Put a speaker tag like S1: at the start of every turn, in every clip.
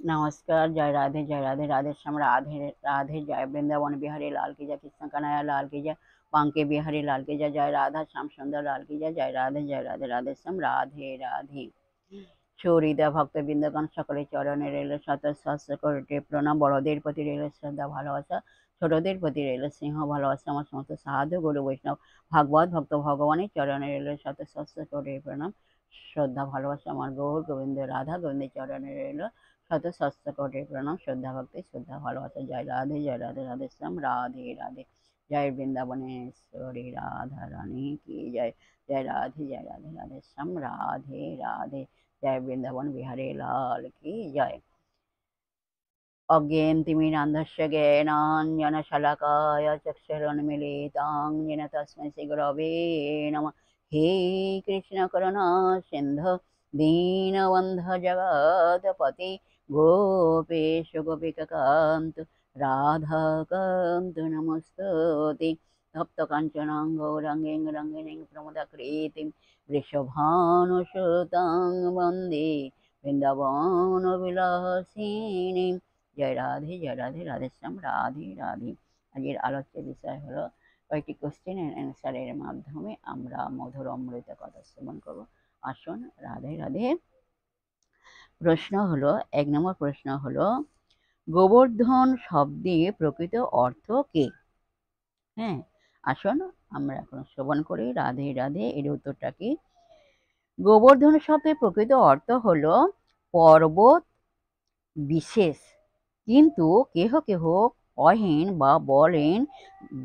S1: नमस्कार। जय राधे जय राधे। राधे श्याम राधे राधे जय। वृंदावन बिहारी लाल की जय। कृष्ण कन्हैया लाल की जय। बांके बिहारी लाल की जय। जय राधा श्याम सुंदर लाल की जय। जय राधे जय राधे। राधे श्याम राधे राधे। সরিদা ভক্তবৃন্দগণ সকলে চরণে রইল শত সহস্র কোটি প্রণাম। বড়দের প্রতি রইল শ্রদ্ধা ভালোবাসা, ছোটদের প্রতি রইল স্নেহ ভালোবাসা। আমার সমস্ত সাধু গুরু বৈষ্ণব ভাগবত ভক্ত ভগবানের চরণে রইল শত সহস্র কোটি প্রণাম, শ্রদ্ধা ভালোবাসা। আমার গৌর গোবিন্দ রাধা গোবিন্দের চরণে রইল শত সহস্র কোটি প্রণাম, শ্রদ্ধা ভক্তি শ্রদ্ধা ভালোবাসা। জয় রাধে জয় রাধে। রাধে শ্যাম রাধে রাধে। জয় বৃন্দাবনেশ্বরী রাধা রানী কি জয়। জয় রাধে জয় রাধে। রাধে শ্যাম রাধে রাধে। जय वृंदावन बिहारी लाल की जय। अज्ञेयन्तिमिरान्धस्य ज्ञानाञ्जनशलाकाय चक्षुरुन्मीलितं येन तस्मै श्रीगुरवे नमः। हे कृष्ण करुणा सिन्धु दीनबन्धु जगत्पते गोपेश गोपिकान्त राधाकान्त नमस्तुते। तप्तकाञ्चनां गौराङ्गीं रङ्गिणीं प्रमदाकृतिं वृषभानुसुतां वन्दे বৃন্দাবন বিলাসিনী। জয় রাধে জয় রাধে। রাধে শ্যাম রাধে রাধে। আজকের আলোচ্য বিষয় হলো কয়েকটি কোশ্চেন অ্যান্ড অ্যান্সারের মাধ্যমে আমরা মধুর অমৃত কথা শ্রবণ করব। আসুন রাধে রাধে। প্রশ্ন হলো, 1 নম্বর প্রশ্ন হলো, গোবর্ধন শব্দে প্রকৃত অর্থ কি? হ্যাঁ, আসুন আমরা এখন শ্রবণ করি। রাধে রাধে। এর উত্তরটা কি? গোবর্ধন শব্দের প্রকৃত অর্থ হলো পর্বত বিশেষ, কিন্তু কেহ কেহ কহেন বা বলেন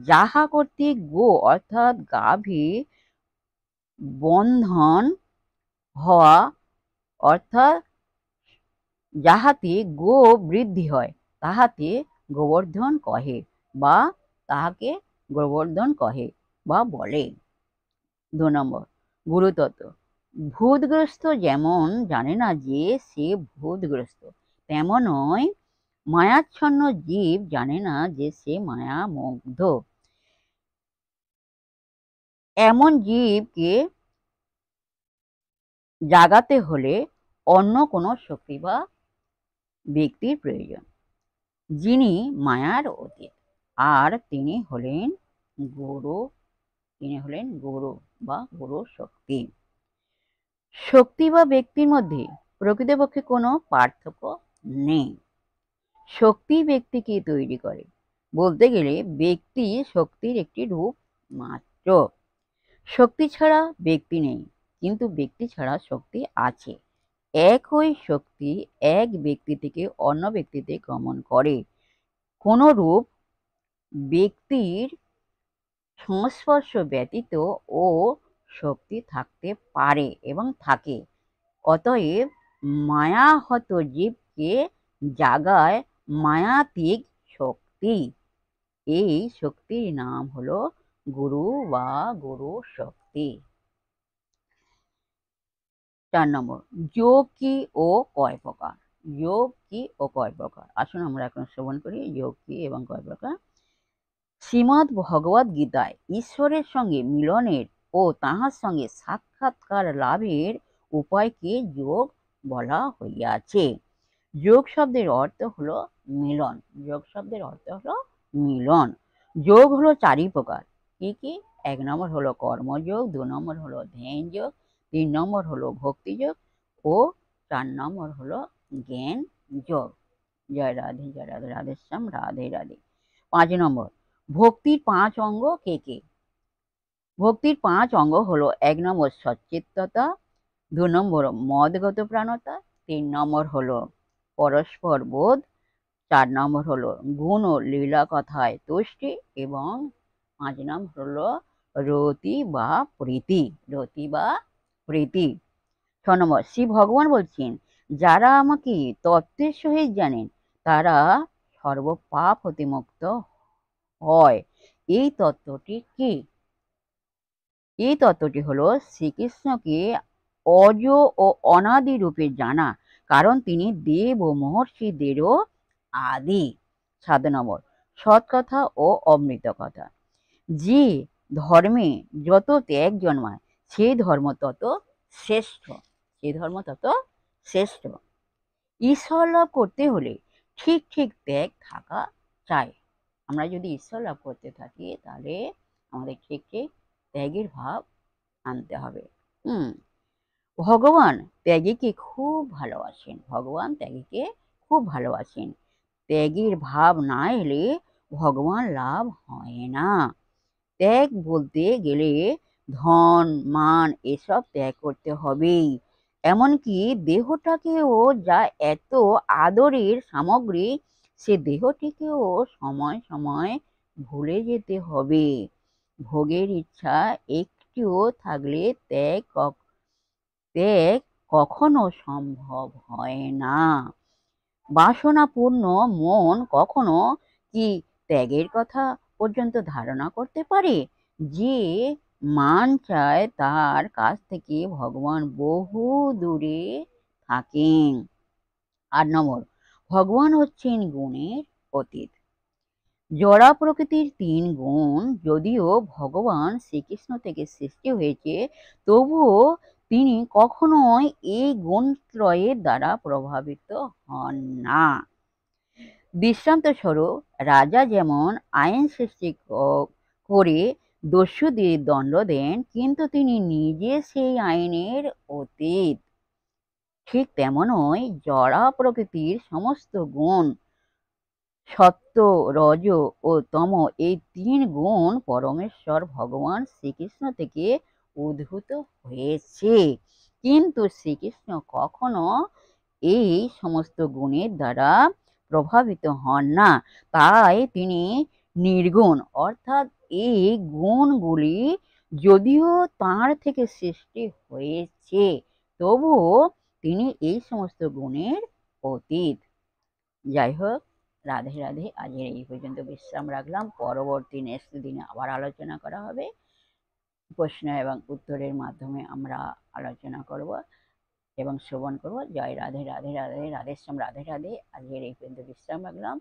S1: যাহা কর্তৃক গো অর্থাৎ গাভী বন্ধন হওয়া, অর্থাৎ যাহাতে গো বৃদ্ধি হয় তাহাতে গোবর্ধন কহে বা তাহাকে গোবর্ধন কহে বা বলে। 2 নম্বর গুরুতত্ত্ব। ভূতগ্রস্ত যেমন জানে না যে সে ভূতগ্রস্ত, তেমনই মায়াচ্ছন্ন জীব জানে না যে সে মায়ামুগ্ধ। এমন জীবকে জাগাতে হলে অন্য কোনো শক্তি বা ব্যক্তির প্রয়োজন, যিনি মায়ার অতীত, আর তিনি হলেন গুরু। বা গুরু শক্তি। শক্তি বা ব্যক্তির মধ্যে প্রকৃতপক্ষে কোনো পার্থক্য নেই। শক্তি ব্যক্তিকে তৈরি করে। বলতে গেলে ব্যক্তি শক্তির একটি রূপ মাত্র। শক্তি ছাড়া ব্যক্তি নেই, কিন্তু ব্যক্তি ছাড়া শক্তি আছে। একই শক্তি এক ব্যক্তি থেকে অন্য ব্যক্তিতে গমন করে। কোন রূপ ব্যক্তির সংস্পর্শ ব্যতীত ও শক্তি থাকতে পারে এবং থাকে। অতএব মায়াহত জীবকে জাগায় মায়াতীত শক্তি। এই শক্তির নাম হলো গুরু বা গুরু শক্তি। 4 নম্বর যোগ কি ও কয় প্রকার? যোগ কি ও কয় প্রকার? আসুন আমরা এখন শ্রবণ করি যোগ কি এবং কয় প্রকার। শ্রীমদ্ ভগবদ গীতায় ঈশ্বরের সঙ্গে মিলনের ও তাহার সঙ্গে সাক্ষাৎকার লাভের উপায়কে যোগ বলা হইয়াছে। যোগ শব্দের অর্থ হলো মিলন। যোগ শব্দের অর্থ হলো মিলন। যোগ হলো 4 প্রকার। কি কি? 1 নম্বর হলো কর্মযোগ, 2 নম্বর হলো ধ্যান যোগ, 3 নম্বর হলো ভক্তি যোগ ও 4 নম্বর হলো জ্ঞান যোগ। জয় রাধে জয় রাধে। রাধে শ্যাম রাধে রাধে। 5 নম্বর ভক্তির 5 অঙ্গ কে কে? ভক্তির 5 অঙ্গ হলো 1 নম্বর সচ্চিত্ততা, 2 নম্বর মদগত প্রাণতা, 3 নম্বর হলো পরস্পর বোধ, 4 নম্বর হলো গুণ ও লীলা কথায় তুষ্টি এবং 5 নম্বর হলো রতি বা প্রীতি। রতি বা প্রীতি। 6 নম্বর শ্রী ভগবান বলছেন, যারা আমাকে তত্ত্বের সহিত জানেন তারা সর্বপাপ হতে মুক্ত হয়। এই তত্ত্বটি কি? এই তত্ত্বটি হলো শ্রীকৃষ্ণকে অজ ও অনাদি রূপে জানা, কারণ তিনি দেব ও মহর্ষিদেরও আদি। 7 নম্বর সৎ কথা ও অমৃত কথা। যে ধর্মে যত ত্যাগ জন্মায় সেই ধর্ম তত শ্রেষ্ঠ। সেই ধর্ম তত শ্রেষ্ঠ। ঈশ্বর লাভ করতে হলে ঠিক ঠিক ত্যাগ থাকা চাই। আমরা যদি ঈশ্বর লাভ করতে থাকি তাহলে আমাদের ঠিক ঠিক ত্যাগের ভাব আনতে হবে। ভগবান ত্যাগীকে খুব ভালোবাসেন। ভগবান ত্যাগীকে খুব ভালোবাসেন। ত্যাগের ভাব না এলে ভগবান লাভ হয় না। ত্যাগ বলতে গেলে ধন মান এসব ত্যাগ করতে হবেই। এমনকি দেহটাকেও, যা এত আদরের সামগ্রী, সে দেহটিকেও সময় সময় ভুলে যেতে হবে। ভোগের ইচ্ছা একটুও থাকলে ত্যাগ কখনো সম্ভব হয় না। বাসনাপূর্ণ মন কখনো কি ত্যাগের কথা পর্যন্ত ধারণা করতে পারে? যে মান চায় তার কাছ থেকে ভগবান বহু দূরে থাকেন। ৮ নম্বর, ভগবান হচ্ছেন গুণের অতীত। জড়া প্রকৃতির ৩ গুণ যদিও ভগবান শ্রীকৃষ্ণ থেকে সৃষ্টি হয়েছে, তবুও তিনি কখনোই এই গুণত্রয়ের দ্বারা প্রভাবিত হন না। দৃষ্টান্তস্বরূপ, রাজা যেমন আইন সৃষ্টি করে দস্যুদের দণ্ড দেন, কিন্তু তিনি নিজে সেই আইনের অতীত। ঠিক তেমনই জড়া প্রকৃতির সমস্ত গুণ, সত্য, রজ ও তম, এই ৩ গুণ পরমেশ্বর ভগবান শ্রীকৃষ্ণ থেকে উদ্ভূত হয়েছে, কিন্তু শ্রীকৃষ্ণ কখনো এই সমস্ত গুণের দ্বারা প্রভাবিত হন না। তাই তিনি নির্গুণ, অর্থাৎ এই গুণগুলি যদিও তাঁর থেকে সৃষ্টি হয়েছে, তবুও তিনি এই সমস্ত গুণের অতীত। যাই হোক, রাধে রাধে। আজকের এই পর্যন্ত বিশ্রাম রাখলাম। পরবর্তী নেক্সট দিনে আবার আলোচনা করা হবে। প্রশ্ন এবং উত্তরের মাধ্যমে আমরা আলোচনা করব এবং শ্রবণ করব। জয় রাধে রাধে রাধে, রাধেশ্যাম রাধে রাধে। আজকের এই পর্যন্ত বিশ্রাম রাখলাম।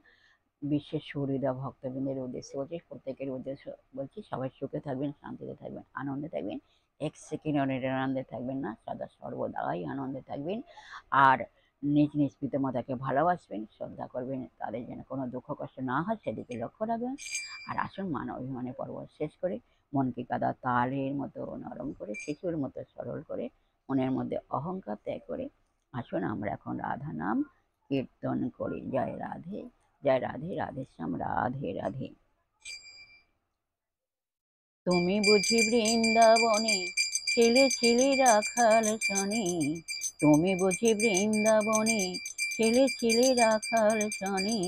S1: বিশ্বের সুহৃদয় ভক্তবৃন্দের উদ্দেশ্যে বলছি, প্রত্যেকের উদ্দেশ্য বলছি, সবাই সুখে থাকবেন, শান্তিতে থাকবেন, আনন্দে থাকবেন। এক সেকেন্ড আনন্দে থাকবেন না, সদা সর্বদাই আনন্দে থাকবেন। আর নিজ নিজ পিতামাতাকে ভালোবাসবেন, শ্রদ্ধা করবেন, তাদের যেন কোনো দুঃখ কষ্ট না হয় সেদিকে লক্ষ্য রাখবেন। আর আসুন মান অভিমানের পর্ব শেষ করে মনকে কাদা তালের মতো নরম করে, শিশুর মতো সরল করে, মনের মধ্যে অহংকার ত্যাগ করে আসুন আমরা এখন রাধা নাম কীর্তন করি। জয় রাধে, জয় রাধে, রাধেশ্যাম রাধে রাধে। তুমি বুঝি বৃন্দাবনে ছেলে ছেলে রাখাল শনি, তুমি বুঝি বৃন্দাবনে ছেলে ছেলে রাখাল শনি,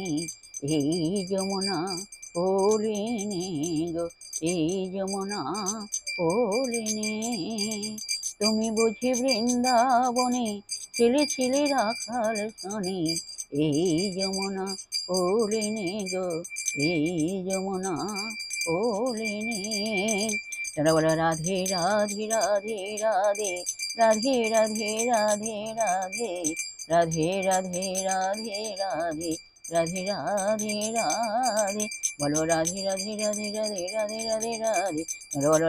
S1: এই যমুনা ওলিনে গো, এই যমুনা ওলিনে। তুমি বুঝি বৃন্দাবনে ছেলে ছেলে রাখাল শনি, এই যমুনা ওলিনে গো, এই যমুনা ওলিনে। তোরা বলো রাধে রাধে রাধে রাধে, রাধে রাধে রাধে রাধে, রাধে রাধে রাধে রাধে, রাধে রাধে রাধে। বলো রাধে রাধে রাধে রাধে রাধে রাধে রাধে। বলো